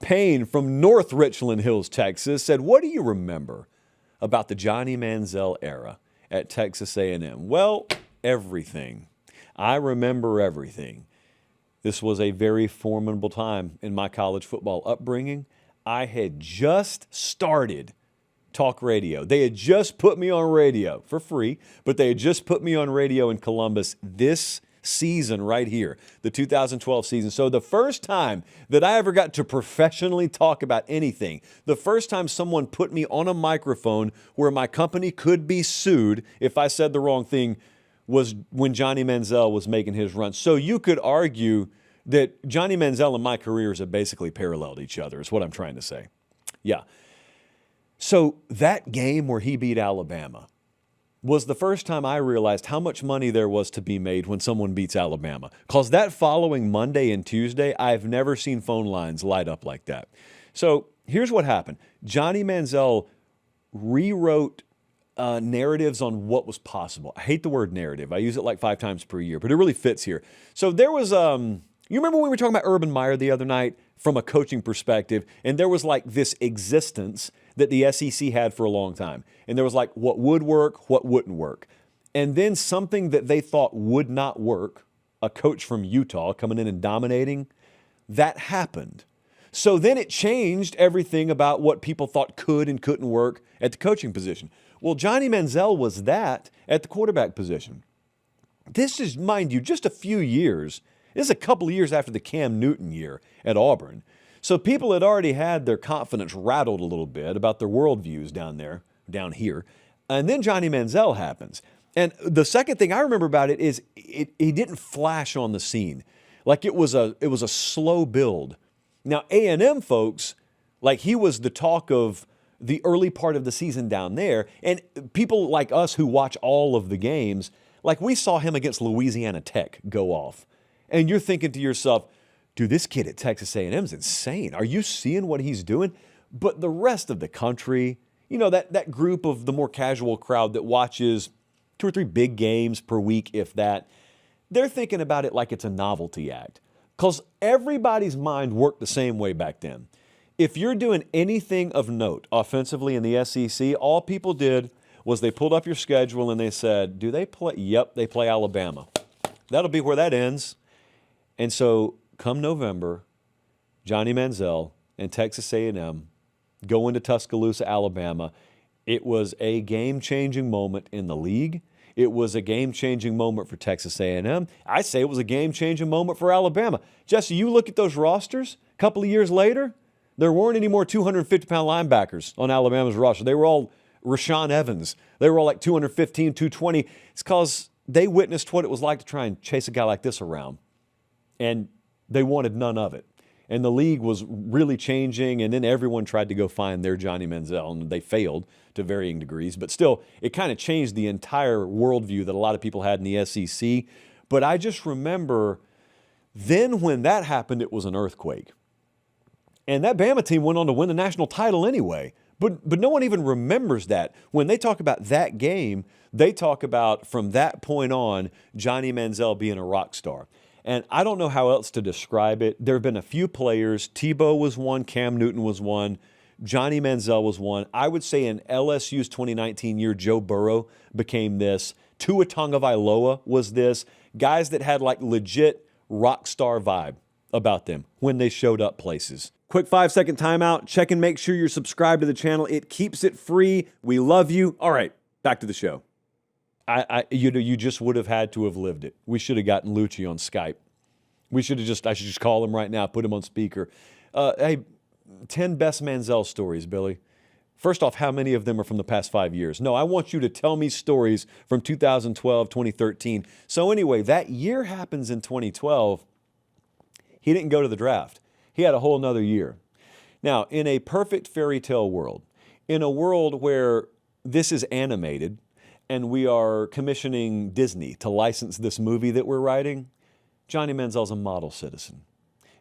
Payne from North Richland Hills, Texas, said, what do you remember about the Johnny Manziel era at Texas A&M? Well, everything. I remember everything. This was a very formidable time in my college football upbringing. I had just started talk radio. They had just put me on radio for free, but they had just put me on radio in Columbus this season right here, the 2012 season. So the first time that I ever got to professionally talk about anything, the first time someone put me on a microphone where my company could be sued if I said the wrong thing, was when Johnny Manziel was making his run. So you could argue that Johnny Manziel and my careers have basically paralleled each other, is what I'm trying to say. Yeah. So that game where he beat Alabama was the first time I realized how much money there was to be made when someone beats Alabama. Because that following Monday and Tuesday, I've never seen phone lines light up like that. So here's what happened. Johnny Manziel rewrote narratives on what was possible. I hate the word narrative. I use it like 5 times per year, but it really fits here. So there was, you remember when we were talking about Urban Meyer the other night from a coaching perspective, and there was like this existence that the SEC had for a long time. And there was like what would work, what wouldn't work. And then something that they thought would not work, a coach from Utah coming in and dominating, that happened. So then it changed everything about what people thought could and couldn't work at the coaching position. Well, Johnny Manziel was that at the quarterback position. This is, mind you, just a few years. This is a couple of years after the Cam Newton year at Auburn. So people had already had their confidence rattled a little bit about their worldviews down here. And then Johnny Manziel happens. And the second thing I remember about it is he didn't flash on the scene. Like it was a slow build. Now, A&M folks, like he was the talk of the early part of the season down there. And people like us who watch all of the games, like we saw him against Louisiana Tech go off. And you're thinking to yourself, dude, this kid at Texas A&M is insane. Are you seeing what he's doing? But the rest of the country, you know, that group of the more casual crowd that watches 2 or 3 big games per week, if that, they're thinking about it like it's a novelty act. Because everybody's mind worked the same way back then. If you're doing anything of note offensively in the SEC, all people did was they pulled up your schedule and they said, do they play? Yep, they play Alabama. That'll be where that ends. And so come November, Johnny Manziel and Texas A&M go into Tuscaloosa, Alabama. It was a game-changing moment in the league. It was a game-changing moment for Texas A&M. I say it was a game-changing moment for Alabama. Jesse, you look at those rosters a couple of years later, there weren't any more 250-pound linebackers on Alabama's roster. They were all Rashaan Evans. They were all like 215, 220. It's because they witnessed what it was like to try and chase a guy like this around. And they wanted none of it. And the league was really changing, and then everyone tried to go find their Johnny Manziel, and they failed to varying degrees. But still, it kind of changed the entire worldview that a lot of people had in the SEC. But I just remember then when that happened, it was an earthquake. And that Bama team went on to win the national title anyway. But no one even remembers that. When they talk about that game, they talk about, from that point on, Johnny Manziel being a rock star. And I don't know how else to describe it. There have been a few players. Tebow was one. Cam Newton was one. Johnny Manziel was one. I would say in LSU's 2019 year, Joe Burrow became this. Tua Tagovailoa was this. Guys that had like legit rock star vibe about them when they showed up places. Quick 5-second timeout. Check and make sure you're subscribed to the channel. It keeps it free. We love you. All right, back to the show. You just would have had to have lived it. We should have gotten Lucci on Skype. I should just call him right now, put him on speaker. Hey, 10 best Manziel stories, Billy. First off, how many of them are from the past 5 years? No, I want you to tell me stories from 2012, 2013. So anyway, that year happens in 2012. He didn't go to the draft. He had a whole nother year. Now, in a perfect fairy tale world, in a world where this is animated and we are commissioning Disney to license this movie that we're writing, Johnny Manziel's a model citizen.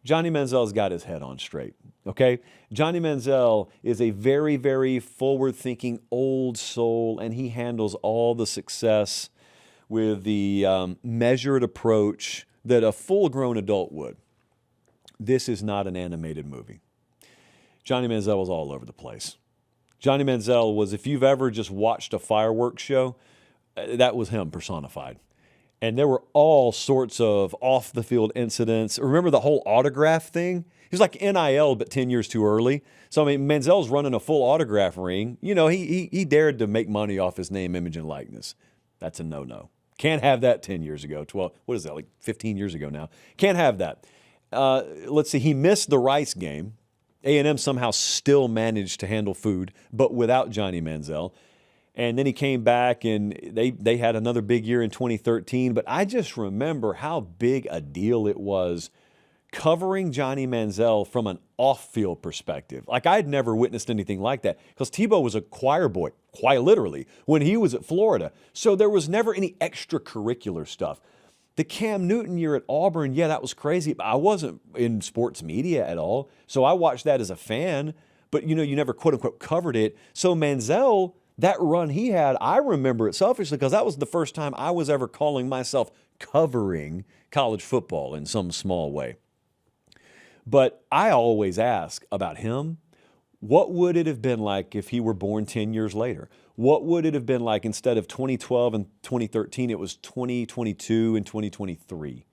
Johnny Manziel's got his head on straight, okay? Johnny Manziel is a very, very forward-thinking old soul, and he handles all the success with the measured approach that a full-grown adult would. This is not an animated movie. Johnny Manziel was all over the place. Johnny Manziel was, if you've ever just watched a fireworks show, that was him personified. And there were all sorts of off-the-field incidents. Remember the whole autograph thing? He was like NIL, but 10 years too early. So, I mean, Manziel's running a full autograph ring. You know, he dared to make money off his name, image, and likeness. That's a no-no. Can't have that 10 years ago. 12, what is that, like 15 years ago now? Can't have that. Let's see, he missed the Rice game. A&M somehow still managed to handle food, but without Johnny Manziel. And then he came back, and they had another big year in 2013. But I just remember how big a deal it was covering Johnny Manziel from an off-field perspective. Like, I'd never witnessed anything like that because Tebow was a choir boy, quite literally, when he was at Florida. So there was never any extracurricular stuff. The Cam Newton year at Auburn, yeah, that was crazy. I wasn't in sports media at all, so I watched that as a fan. But, you know, you never quote-unquote covered it. So Manziel, that run he had, I remember it selfishly because that was the first time I was ever calling myself covering college football in some small way. But I always ask about him, what would it have been like if he were born 10 years later? What would it have been like instead of 2012 and 2013, it was 2022 and 2023?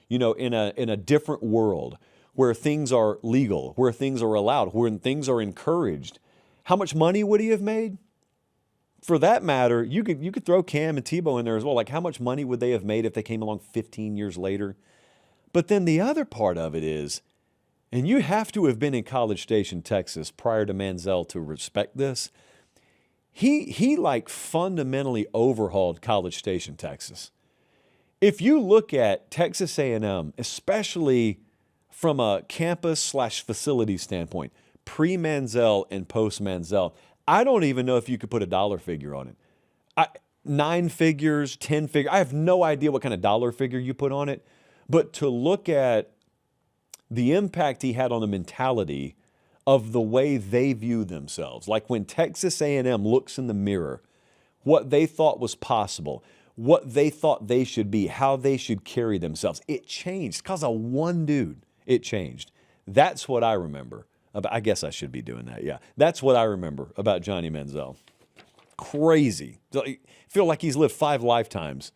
You know, in a different world where things are legal, where things are allowed, where things are encouraged. How much money would he have made? For that matter, you could throw Cam and Tebow in there as well. Like, how much money would they have made if they came along 15 years later? But then the other part of it is, and you have to have been in College Station, Texas, prior to Manziel to respect this. He like fundamentally overhauled College Station, Texas. If you look at Texas A&M, especially from a campus/facility standpoint, pre-Manziel and post-Manziel, I don't even know if you could put a dollar figure on it. 9 figures, 10 figures. I have no idea what kind of dollar figure you put on it. But to look at the impact he had on the mentality of the way they view themselves. Like when Texas A&M looks in the mirror, what they thought was possible, what they thought they should be, how they should carry themselves. It changed because of one dude. It changed. That's what I remember. I guess I should be doing that, yeah. That's what I remember about Johnny Manziel. Crazy. I feel like he's lived 5 lifetimes.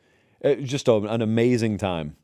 Just an amazing time.